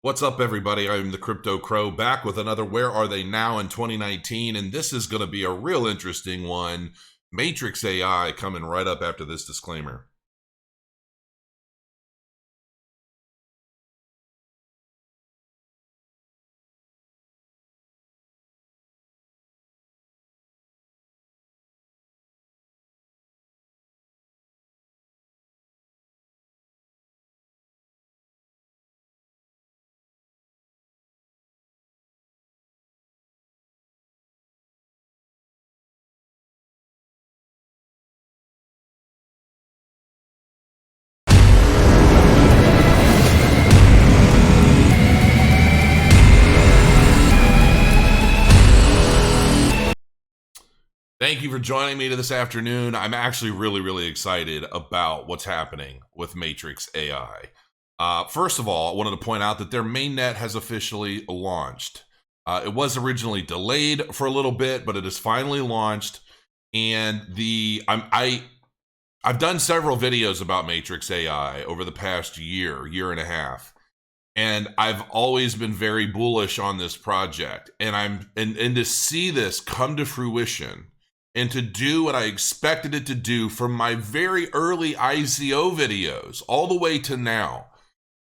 What's up, everybody? I'm the Crypto Crow back with another Where Are They Now in 2019, and this is going to be a real interesting one. Matrix AI coming right up after this disclaimer. Thank you for joining me this afternoon. I'm actually really excited about what's happening with Matrix AI. First of all, I wanted to point out that their mainnet has officially launched. It was originally delayed for a little bit, but it is finally launched. And I've done several videos about Matrix AI over the past year and a half. And I've always been very bullish on this project. And to see this come to fruition and to do what I expected it to do from my very early ICO videos all the way to now,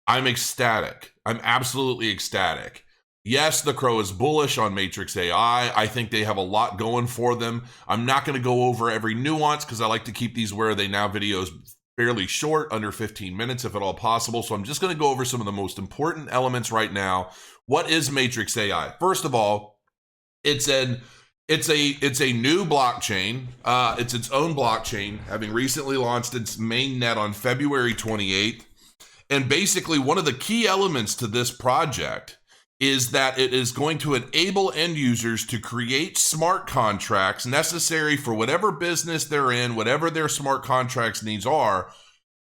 I'm ecstatic. I'm absolutely ecstatic. Yes, the Crow is bullish on Matrix AI. I think they have a lot going for them. I'm not going to go over every nuance because I like to keep these Where Are They Now videos fairly short, under 15 minutes if at all possible. So I'm just going to go over some of the most important elements right now. What is Matrix AI? First of all, it's a new blockchain. It's its own blockchain, having recently launched its mainnet on February 28th. And basically, one of the key elements to this project is that it is going to enable end users to create smart contracts necessary for whatever business they're in, whatever their smart contracts needs are,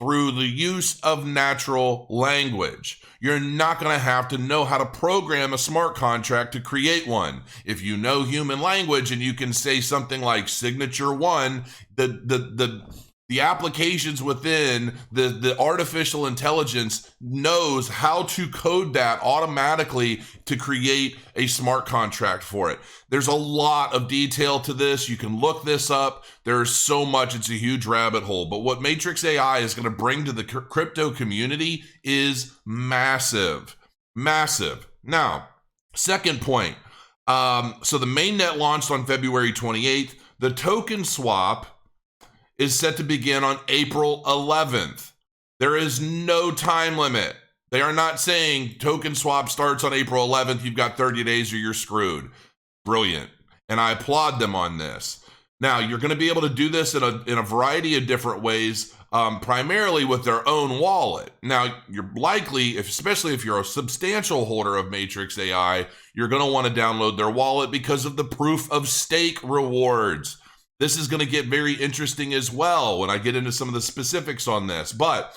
through the use of natural language. You're not going to have to know how to program a smart contract to create one. If you know human language and you can say something like signature one, the applications within the artificial intelligence knows how to code that automatically to create a smart contract for it. There's a lot of detail to this. You can look this up. There's so much. It's a huge rabbit hole. But what Matrix AI is going to bring to the crypto community is massive. Massive. Now, second point. So the mainnet launched on February 28th. The token swap is set to begin on April 11th. There is no time limit. They are not saying token swap starts on April 11th. You've got 30 days or you're screwed. Brilliant. And I applaud them on this. Now, you're going to be able to do this in a variety of different ways, primarily with their own wallet. Now, you're likely, especially if you're a substantial holder of Matrix AI, you're going to want to download their wallet because of the proof of stake rewards. This is going to get very interesting as well when I get into some of the specifics on this. But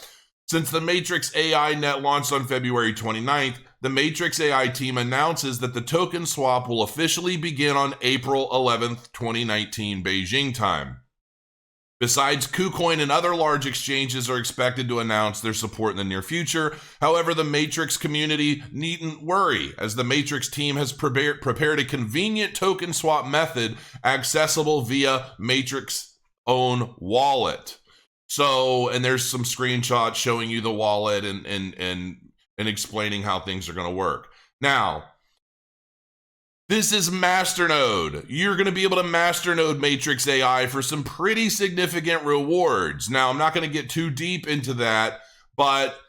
since the Matrix AI net launched on February 29th, the Matrix AI team announces that the token swap will officially begin on April 11th, 2019 Beijing time. Besides, KuCoin and other large exchanges are expected to announce their support in the near future. However, the Matrix community needn't worry, as the Matrix team has prepared a convenient token swap method accessible via Matrix own wallet. So, and there's some screenshots showing you the wallet and explaining how things are going to work. Now, this is Masternode. You're going to be able to Masternode Matrix AI for some pretty significant rewards. Now, I'm not going to get too deep into that, but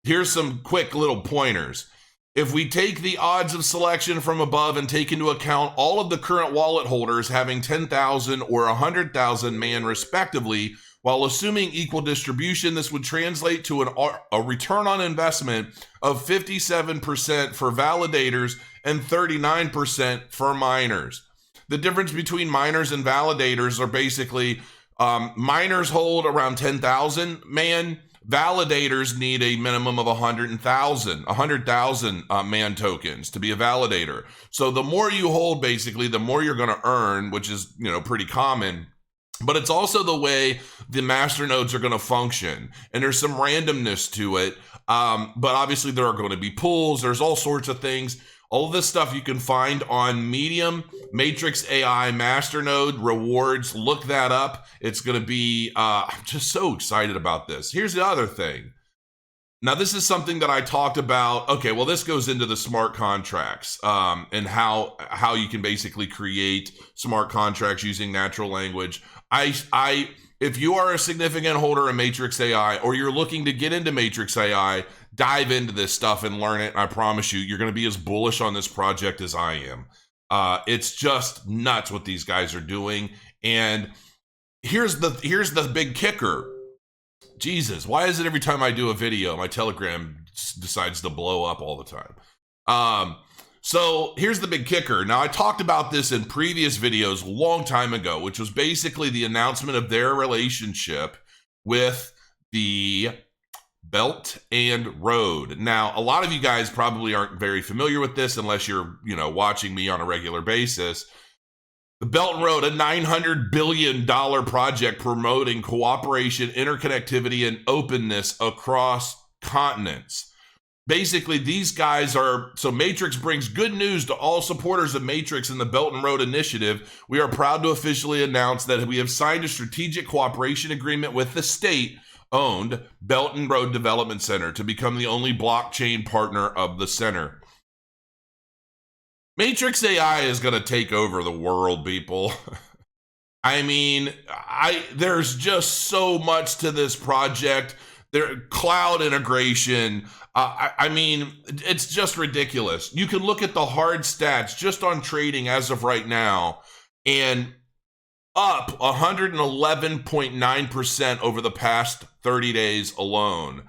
here's some quick little pointers. If we take the odds of selection from above and take into account all of the current wallet holders having 10,000 or 100,000 man respectively, while assuming equal distribution, this would translate to a return on investment of 57% for validators and 39% for miners. The difference between miners and validators are basically miners hold around 10,000 man. Validators need a minimum of 100,000 man tokens to be a validator. So the more you hold, basically, the more you're going to earn, which is, pretty common. But it's also the way the masternodes are going to function. And there's some randomness to it. But obviously there are going to be pools. There's all sorts of things. All of this stuff you can find on Medium, Matrix AI Masternode rewards. Look that up. It's going to be, I'm just so excited about this. Here's the other thing. Now, this is something that I talked about. Okay, well, this goes into the smart contracts and how you can basically create smart contracts using natural language. If you are a significant holder of Matrix AI or you're looking to get into Matrix AI, dive into this stuff and learn it. And I promise you, you're going to be as bullish on this project as I am. It's just nuts what these guys are doing. And here's the big kicker. Jesus, why is it every time I do a video, my Telegram decides to blow up all the time? So here's the big kicker. Now, I talked about this in previous videos a long time ago, which was basically the announcement of their relationship with the Belt and Road. Now, a lot of you guys probably aren't very familiar with this unless you're, watching me on a regular basis. The Belt and Road, a $900 billion project promoting cooperation, interconnectivity, and openness across continents. Basically, these guys so Matrix brings good news to all supporters of Matrix and the Belt and Road Initiative. We are proud to officially announce that we have signed a strategic cooperation agreement with the state-owned Belt and Road Development Center to become the only blockchain partner of the center. Matrix AI is going to take over the world, people. I mean, there's just so much to this project. Cloud integration. I mean, it's just ridiculous. You can look at the hard stats just on trading as of right now, and up 111.9% over the past 30 days alone.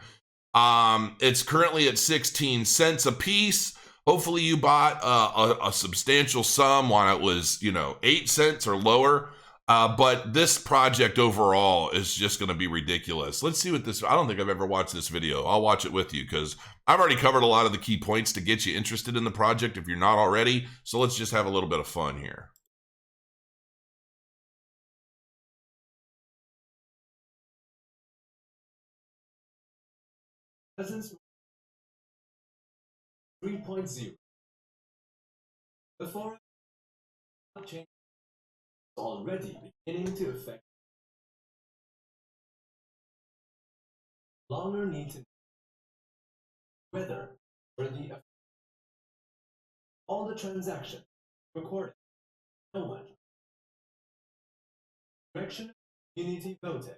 It's currently at 16 cents a piece. Hopefully you bought a substantial sum when it was, 8 cents or lower. But this project overall is just going to be ridiculous. Let's see what this, I don't think I've ever watched this video. I'll watch it with you because I've already covered a lot of the key points to get you interested in the project if you're not already. So let's just have a little bit of fun here. Presence 3.0. Before blockchain is already beginning to affect longer need to know whether worthy of all the transactions recorded. No one. Direction Unity voted.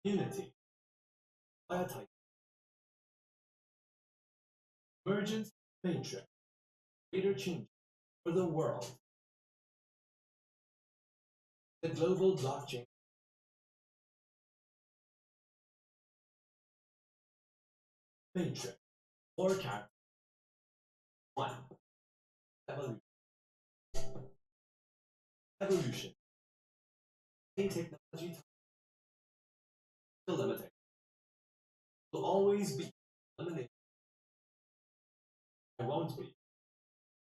Unity. Via type. Emergence matrix. Greater change for the world. The global blockchain. Matrix. Forecast. 1. Evolution. Evolution. A technology the limiting will always be eliminated. I won't be.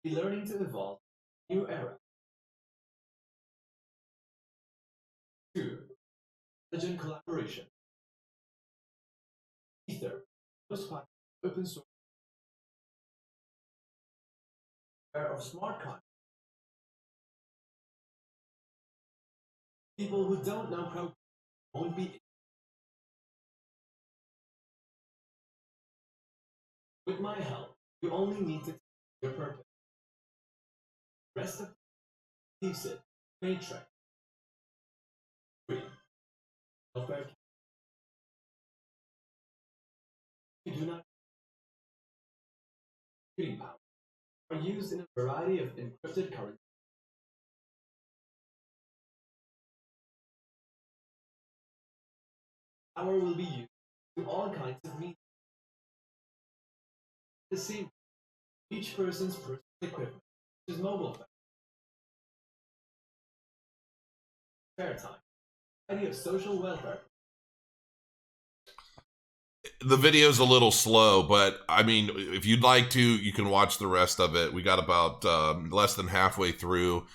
Be learning to evolve. New era. 2. Intelligent collaboration. Ether. Most popular open source. Era of smart contracts. People who don't know programming won't be. With my help, you only need to tell your purpose. The rest of leaves it. Matrix. 3. Welfare. You do not. Computing power are used in a variety of encrypted currencies. Power will be used to all kinds of means. The same, each person's personal equipment, which is mobile phone, spare time, idea of social welfare. The video's a little slow, but I mean, if you'd like to, you can watch the rest of it. We got about less than halfway through.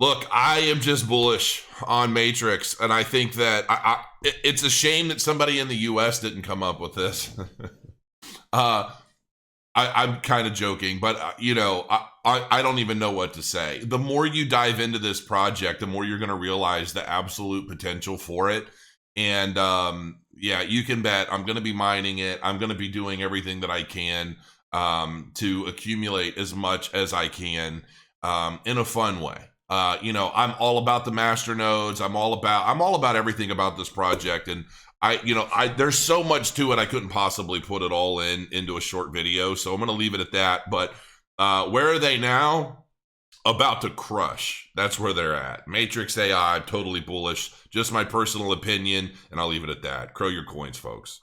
Look, I am just bullish on Matrix, and I think that it's a shame that somebody in the U.S. didn't come up with this. I'm kind of joking, but I don't even know what to say. The more you dive into this project, the more you're going to realize the absolute potential for it. And yeah, you can bet I'm going to be mining it. I'm going to be doing everything that I can to accumulate as much as I can in a fun way. I'm all about the master nodes. I'm all about everything about this project. And there's so much to it. I couldn't possibly put it all into a short video. So I'm going to leave it at that. But where are they now? About to crush. That's where they're at. Matrix AI, totally bullish. Just my personal opinion. And I'll leave it at that. Crow your coins, folks.